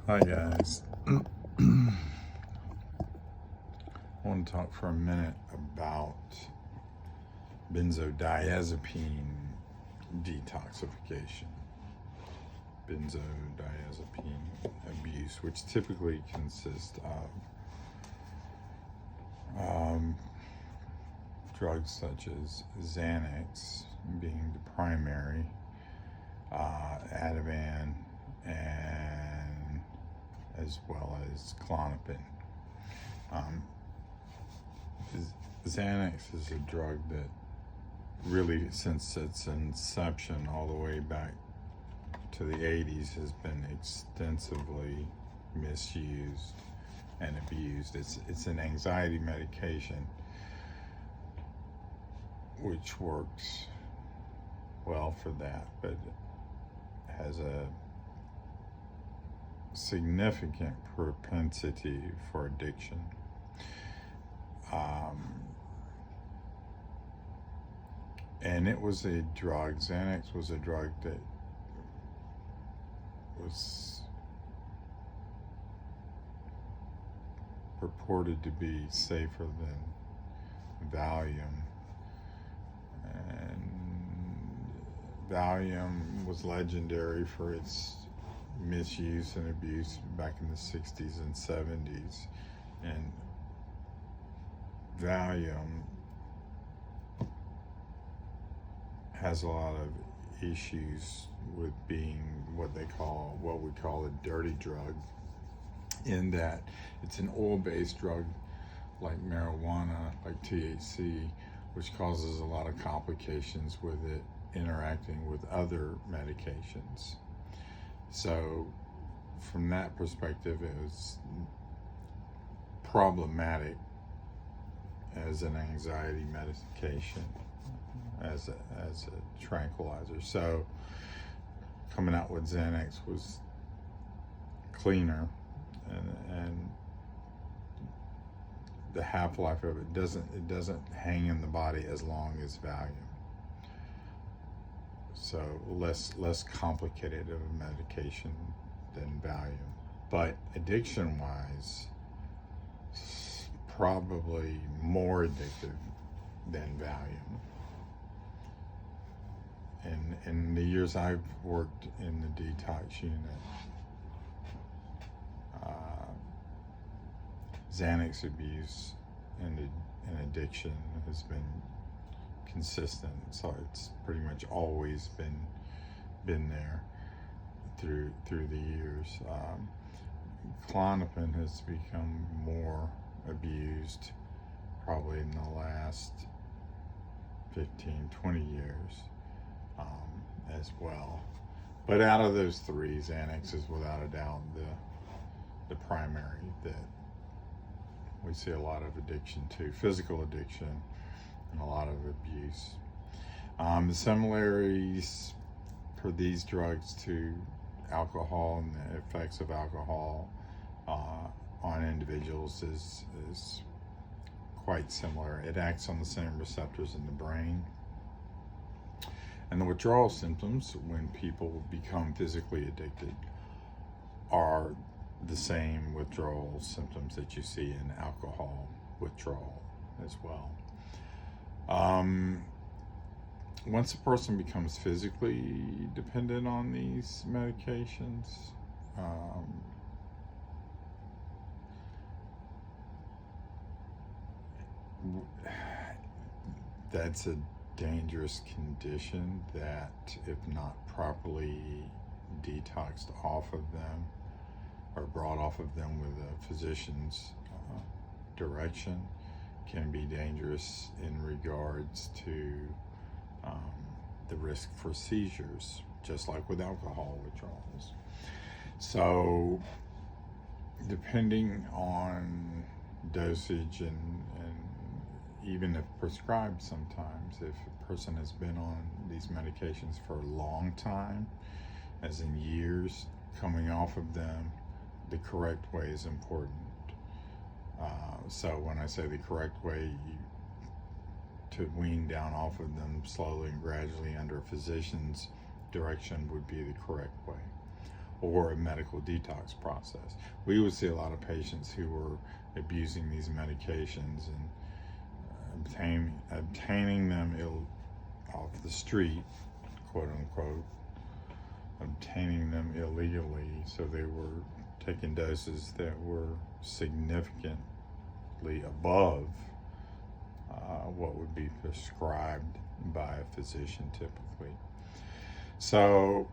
Hi guys. I want to talk for a minute about benzodiazepine detoxification. Benzodiazepine abuse, which typically consists of drugs such as Xanax being the primary, Ativan, and as well as klonopin. Xanax is a drug that really, since its inception all the way back to the 80s, has been extensively misused and abused. It's an anxiety medication which works well for that, but has a significant propensity for addiction. And it was a drug, Xanax was a drug that was purported to be safer than Valium. And Valium was legendary for its misuse and abuse back in the 60s and 70s. And Valium has a lot of issues with being what we call a dirty drug, in that it's an oil-based drug like marijuana, like THC, which causes a lot of complications with it interacting with other medications. So from that perspective, it was problematic as an anxiety medication, as a tranquilizer. So coming out with Xanax was cleaner, and the half-life of it doesn't hang in the body as long as Valium. So less complicated of a medication than Valium. But addiction-wise, probably more addictive than Valium. And in the years I've worked in the detox unit, Xanax abuse and addiction has been consistent. So it's pretty much always been there through the years. Klonopin has become more abused probably in the last 15-20 years as well. But out of those three, Xanax is without a doubt the primary that we see a lot of addiction to, physical addiction, and a lot of abuse. The similarities for these drugs to alcohol and the effects of alcohol on individuals is quite similar. It acts on the same receptors in the brain. And the withdrawal symptoms when people become physically addicted are the same withdrawal symptoms that you see in alcohol withdrawal as well. Once a person becomes physically dependent on these medications, that's a dangerous condition that, if not properly detoxed off of them or brought off of them with a physician's direction, can be dangerous in regards to the risk for seizures, just like with alcohol withdrawals. So depending on dosage and even if prescribed, sometimes if a person has been on these medications for a long time, as in years, coming off of them the correct way is important. So when I say the correct way, to wean down off of them slowly and gradually under a physician's direction would be the correct way. or a medical detox process. We would see a lot of patients who were abusing these medications and obtaining them off the street, quote unquote, obtaining them illegally. So they were taking doses that were significantly above what would be prescribed by a physician typically. So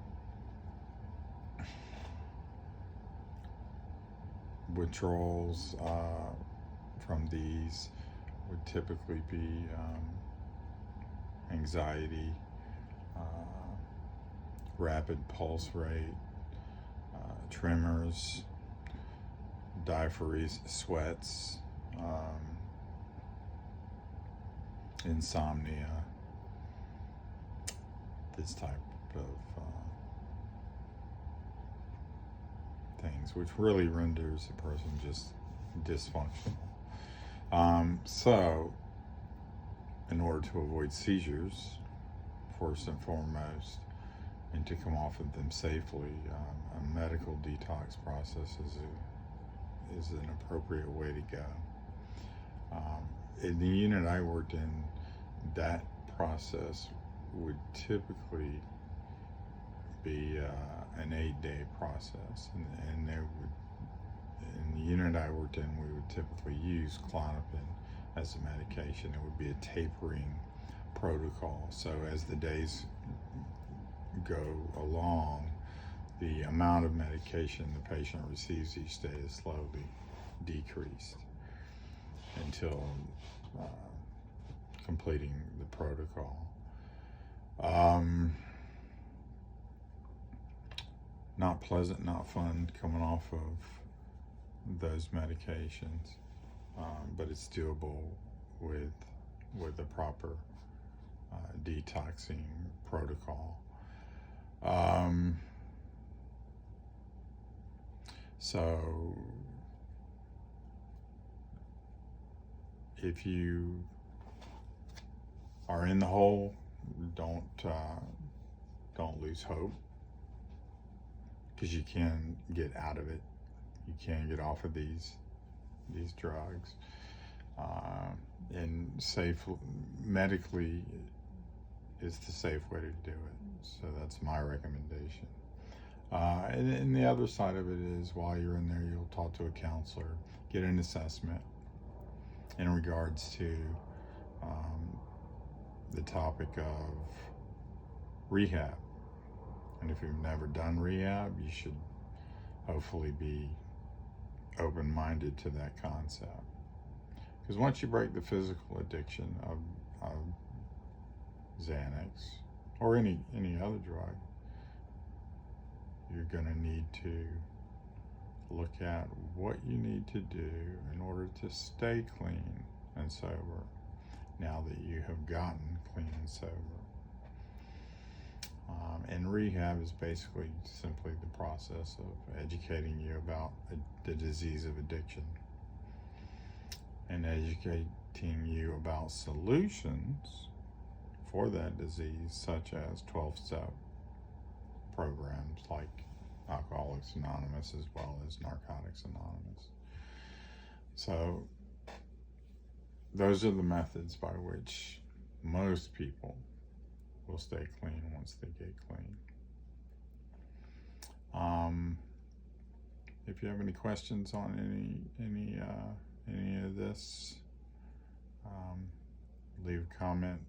withdrawals from these would typically be anxiety, rapid pulse rate, tremors, diaphoresis, sweats, insomnia, this type of things, which really renders a person just dysfunctional. So, in order to avoid seizures, first and foremost, and to come off of them safely, a medical detox process is an appropriate way to go. In the unit I worked in, that process would typically be an 8-day process, and there would, in the unit I worked in, we would typically use klonopin as a medication. It would be a tapering protocol. So as the days go along, the amount of medication the patient receives each day is slowly decreased until completing the protocol. Not pleasant, not fun coming off of those medications, but it's doable with a proper detoxing protocol. So if you are in the hole, don't lose hope, because you can get out of it. You can get off of these drugs, and medically is the safe way to do it. So that's my recommendation. And the other side of it is, while you're in there, you'll talk to a counselor, get an assessment in regards to the topic of rehab. And if you've never done rehab, you should hopefully be open-minded to that concept. Because once you break the physical addiction of Xanax or any other drug, you're going to need to look at what you need to do in order to stay clean and sober now that you have gotten clean and sober. And rehab is basically simply the process of educating you about the disease of addiction and educating you about solutions for that disease, such as 12-step programs like Alcoholics Anonymous as well as Narcotics Anonymous. So those are the methods by which most people will stay clean once they get clean. If you have any questions on any of this, leave a comment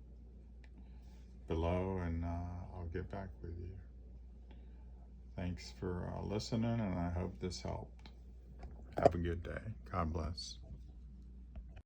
below and I'll get back with you. Thanks for listening, and I hope this helped. Have a good day. God bless.